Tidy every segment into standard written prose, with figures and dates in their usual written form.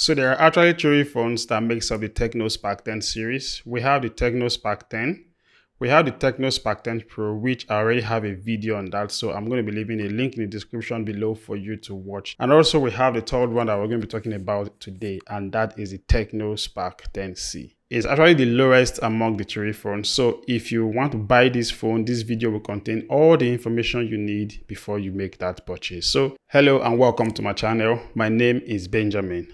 So there are actually three phones that makes up the TECNO Spark 10 series. We have the TECNO Spark 10, we have the TECNO Spark 10 Pro, which I already have a video on that, so I'm going to be leaving a link in the description below for you to watch. And also we have the third one that we're going to be talking about today, and that is the TECNO Spark 10C. It's actually the lowest among the three phones, so if you want to buy this phone, this video will contain all the information you need before you make that purchase. So hello and welcome to my channel. My name is Benjamin.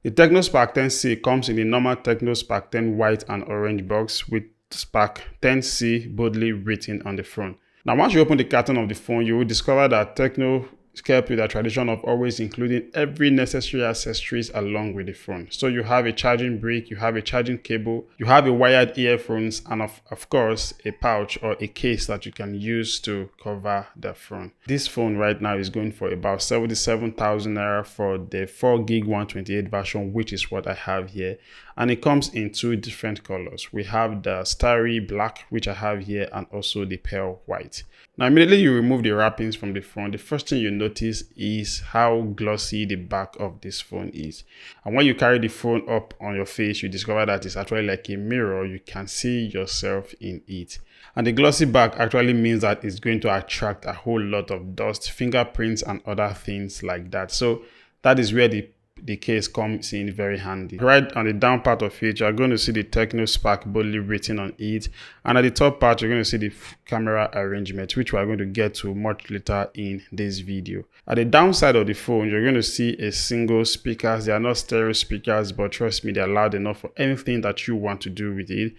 The TECNO Spark 10C comes in the normal TECNO Spark 10 white and orange box with Spark 10C boldly written on the front. Now, once you open the carton of the phone, you will discover that TECNO kept with a tradition of always including every necessary accessories along with the phone. So you have a charging brick, you have a charging cable, you have a wired earphones, and of course a pouch or a case that you can use to cover the phone. This phone right now is going for about 77,000 naira for the 4GB 128 version, which is what I have here. And it comes in two different colors. We have the starry black, which I have here, and also the pearl white. Now, immediately you remove the wrappings from the phone, the first thing you notice is how glossy the back of this phone is. And when you carry the phone up on your face, you discover that it's actually like a mirror. You can see yourself in it. And the glossy back actually means that it's going to attract a whole lot of dust, fingerprints, and other things like that. So that is where the case comes in very handy. Right on the down part of it, you're going to see the TECNO Spark boldly written on it, and at the top part you're going to see the camera arrangement, which we are going to get to much later in this video. At the downside of the phone, you're going to see a single speakers. They are not stereo speakers, but trust me, they're loud enough for anything that you want to do with it.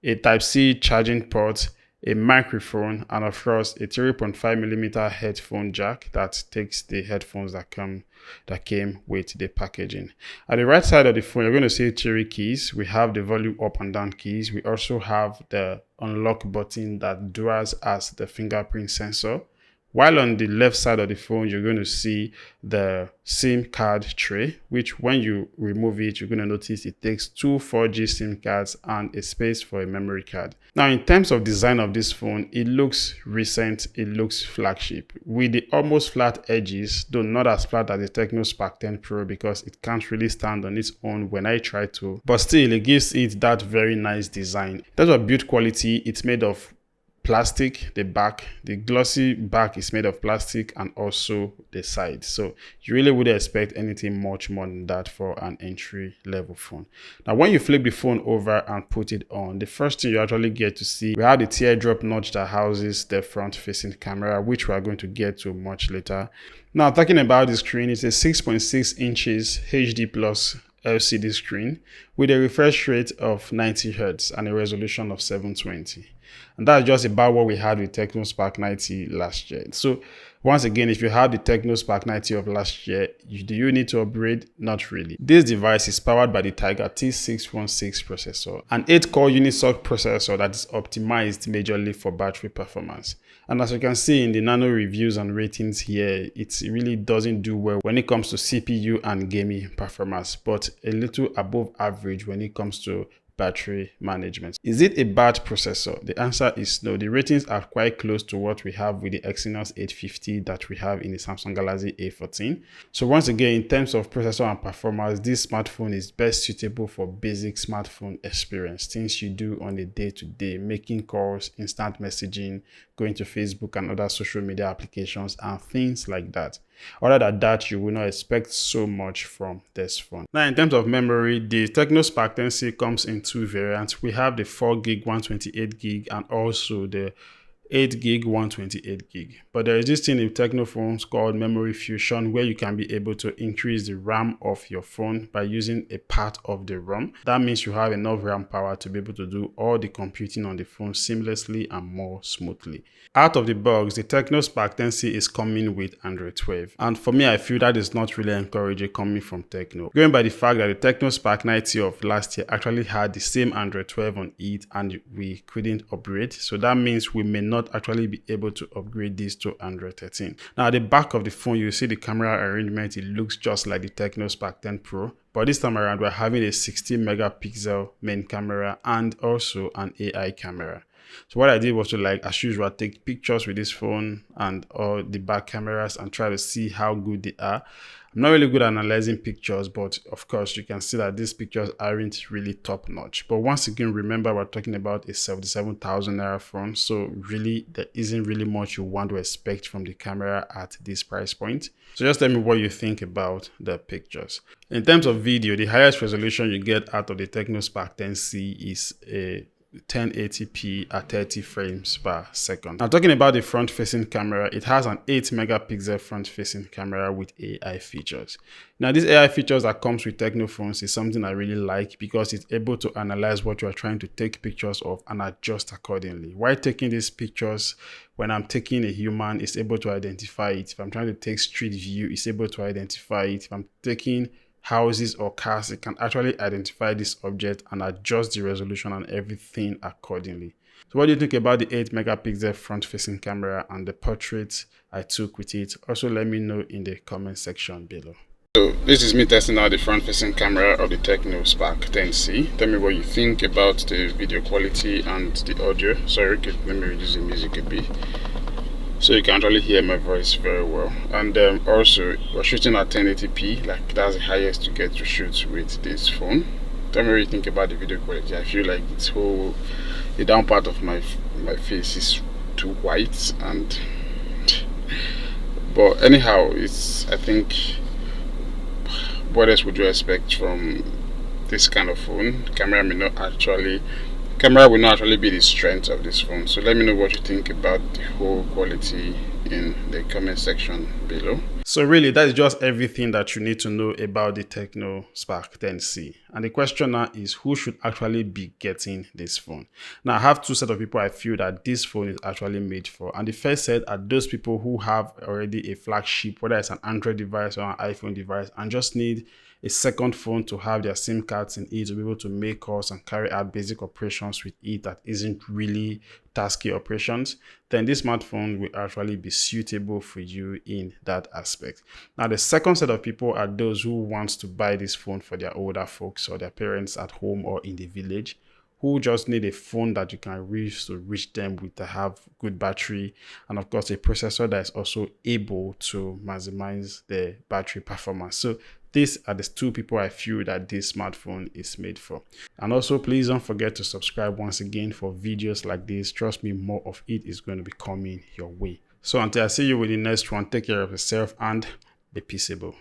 A Type-C charging port, a microphone, and of course a 3.5mm headphone jack that takes the headphones that came with the packaging. At the right side of the phone, you're going to see three keys. We have the volume up and down keys. We also have the unlock button that duals as the fingerprint sensor. While on the left side of the phone, you're going to see the SIM card tray, which when you remove it, you're going to notice it takes two 4G SIM cards and a space for a memory card. Now, in terms of design of this phone, it looks recent, it looks flagship, with the almost flat edges, though not as flat as the TECNO Spark 10 Pro because it can't really stand on its own when I try to. But still, it gives it that very nice design. In terms of build quality, it's made of plastic. The glossy back is made of plastic, and also the side, so you really wouldn't expect anything much more than that for an entry level phone. Now, when you flip the phone over and put it on, the first thing you actually get to see, we have the teardrop notch that houses the front facing camera, which we are going to get to much later. Now, talking about the screen, it's a 6.6 inches HD plus LCD screen with a refresh rate of 90 Hz and a resolution of 720. And that's just about what we had with TECNO Spark 90 last year. So once again, if you have the TECNO Spark 90 of last year, do you need to upgrade? Not really. This device is powered by the Tiger T616 processor, an 8-core Unisoc processor that is optimized majorly for battery performance. And as you can see in the nano reviews and ratings here, it really doesn't do well when it comes to CPU and gaming performance, but a little above average when it comes to battery management. Is it a bad processor? The answer is no. The ratings are quite close to what we have with the Exynos 850 that we have in the Samsung Galaxy A14. So once again, in terms of processor and performance, this smartphone is best suitable for basic smartphone experience, things you do on a day-to-day, making calls, instant messaging, going to Facebook and other social media applications, and things like that. Other than that, you will not expect so much from this phone. Now, in terms of memory, the TECNO Spark 10C comes in two variants. We have the 4GB 128GB and also the 8GB 128GB. But there is this thing in TECNO phones called memory fusion, where you can be able to increase the RAM of your phone by using a part of the ROM. That means you have enough RAM power to be able to do all the computing on the phone seamlessly and more smoothly. Out of the box, the TECNO Spark 10C is coming with Android 12. And for me, I feel that is not really encouraging coming from TECNO. Going by the fact that the TECNO Spark 90 of last year actually had the same Android 12 on it and we couldn't upgrade. So that means we may not actually be able to upgrade this to Android 13. Now, at the back of the phone, you see the camera arrangement. It looks just like the TECNO Spark 10 Pro. But this time around, we're having a 60 megapixel main camera and also an AI camera. So what I did was to, like as usual, take pictures with this phone and all the back cameras and try to see how good they are. I'm not really good at analyzing pictures, but of course you can see that these pictures aren't really top notch. But once again, remember we're talking about a 77,000 naira phone, so really there isn't really much you want to expect from the camera at this price point. So just tell me what you think about the pictures. In terms of video, the highest resolution you get out of the TECNO Spark 10C is a 1080p at 30 frames per second. Now talking about the front facing camera, it has an 8 megapixel front facing camera with AI features. Now these AI features that comes with TECNO phones is something I really like because it's able to analyze what you are trying to take pictures of and adjust accordingly. While taking these pictures, when I'm taking a human, it's able to identify it. If I'm trying to take street view, it's able to identify it. If I'm taking houses or cars, it can actually identify this object and adjust the resolution and everything accordingly. So what do you think about the 8 megapixel front facing camera and the portrait I took with it? Also let me know in the comment section below. So this is me testing out the front facing camera of the TECNO Spark 10C. Tell me what you think about the video quality and the audio. Sorry, let me reduce the music a bit so you can actually hear my voice very well. And also we're shooting at 1080p, like that's the highest you get to shoot with this phone. Tell me what you think about the video quality. I feel like the down part of my face is too white, and but anyhow, I think, what else would you expect from this kind of phone? Camera will not actually be the strength of this phone. So let me know what you think about the whole quality in the comment section below. So really, that is just everything that you need to know about the TECNO Spark 10C. And the question now is, who should actually be getting this phone? Now, I have two sets of people I feel that this phone is actually made for. And the first set are those people who have already a flagship, whether it's an Android device or an iPhone device, and just need a second phone to have their SIM cards in it to be able to make calls and carry out basic operations with it that isn't really tasky operations. Then this smartphone will actually be suitable for you in that aspect. Now the second set of people are those who want to buy this phone for their older folks or their parents at home or in the village, who just need a phone that you can use to reach them with, to have good battery, and of course a processor that is also able to maximize the battery performance. So these are the two people I feel that this smartphone is made for. And also please don't forget to subscribe once again for videos like this. Trust me, more of it is going to be coming your way. So until I see you with the next one, take care of yourself and be peaceable.